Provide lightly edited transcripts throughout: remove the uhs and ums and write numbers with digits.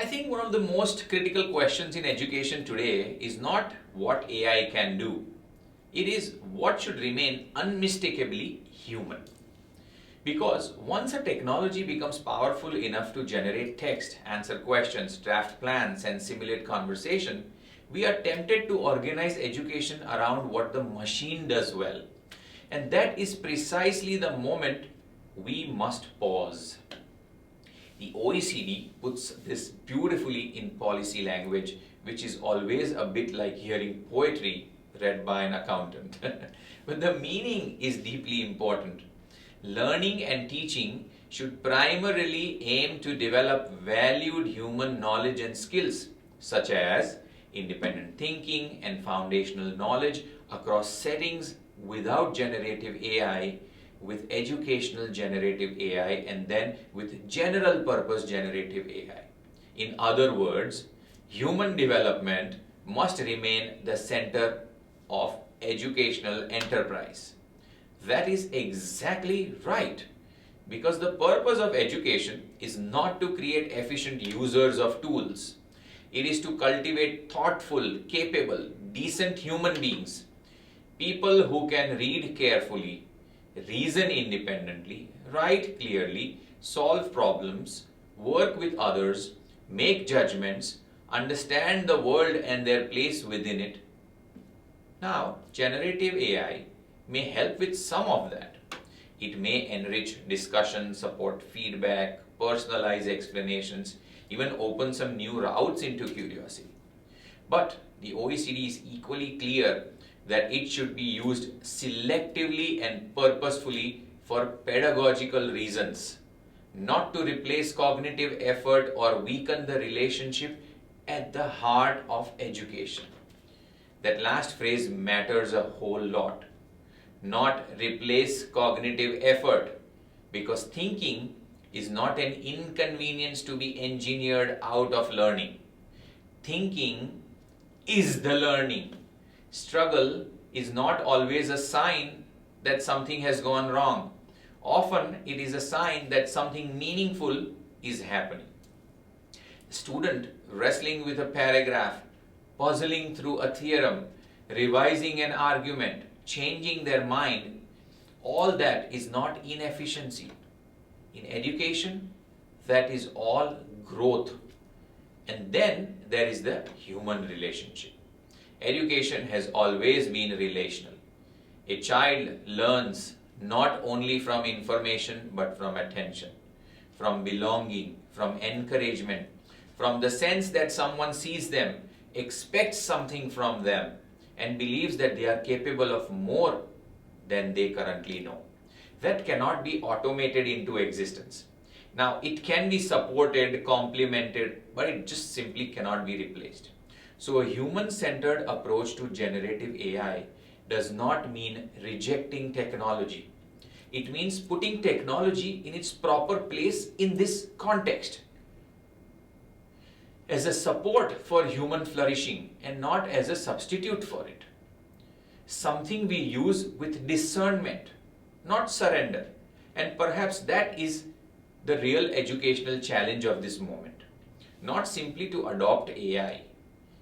think one of the most critical questions in education today is not what AI can do. It is what should remain unmistakably human. Because once a technology becomes powerful enough to generate text, answer questions, draft plans, and simulate conversation, we are tempted to organize education around what the machine does well. And that is precisely the moment we must pause. The OECD puts this beautifully in policy language, which is always a bit like hearing poetry read by an accountant. But the meaning is deeply important. Learning and teaching should primarily aim to develop valued human knowledge and skills, such as independent thinking and foundational knowledge across settings without generative AI, with educational generative AI, and then with general purpose generative AI. In other words, human development must remain the center of educational enterprise. That is exactly right, because the purpose of education is not to create efficient users of tools. It is to cultivate thoughtful, capable, decent human beings, people who can read carefully, reason independently, write clearly, solve problems, work with others, make judgments, understand the world and their place within it. Now, generative AI may help with some of that. It may enrich discussion, support feedback, personalize explanations, even open some new routes into curiosity. But the OECD is equally clear that it should be used selectively and purposefully for pedagogical reasons, not to replace cognitive effort or weaken the relationship at the heart of education. That last phrase matters a whole lot. Not replace cognitive effort, because thinking is not an inconvenience to be engineered out of learning. Thinking is the learning. Struggle is not always a sign that something has gone wrong. Often it is a sign that something meaningful is happening. A student wrestling with a paragraph, puzzling through a theorem, revising an argument, changing their mind, all that is not inefficiency. In education, that is all growth. And then there is the human relationship. Education has always been relational. A child learns not only from information but from attention, from belonging, from encouragement, from the sense that someone sees them, expects something from them, and believes that they are capable of more than they currently know. That cannot be automated into existence. Now, it can be supported, complemented, but it just simply cannot be replaced. So a human-centered approach to generative AI does not mean rejecting technology. It means putting technology in its proper place in this context, as a support for human flourishing and not as a substitute for it. Something we use with discernment, not surrender. And perhaps that is the real educational challenge of this moment. Not simply to adopt AI,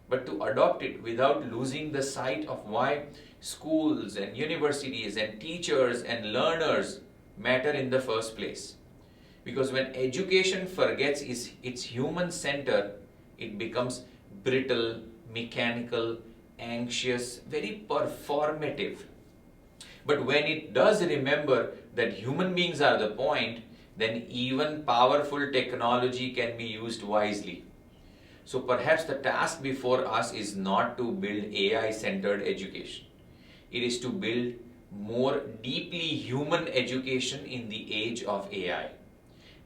but to adopt it without losing the sight of why schools and universities and teachers and learners matter in the first place. Because when education forgets its human center, it becomes brittle, mechanical, anxious, very performative. But when it does remember that human beings are the point, then even powerful technology can be used wisely. So perhaps the task before us is not to build AI-centered education. It is to build more deeply human education in the age of AI.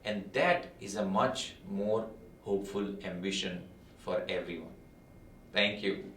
And that is a much more hopeful ambition for everyone. Thank you.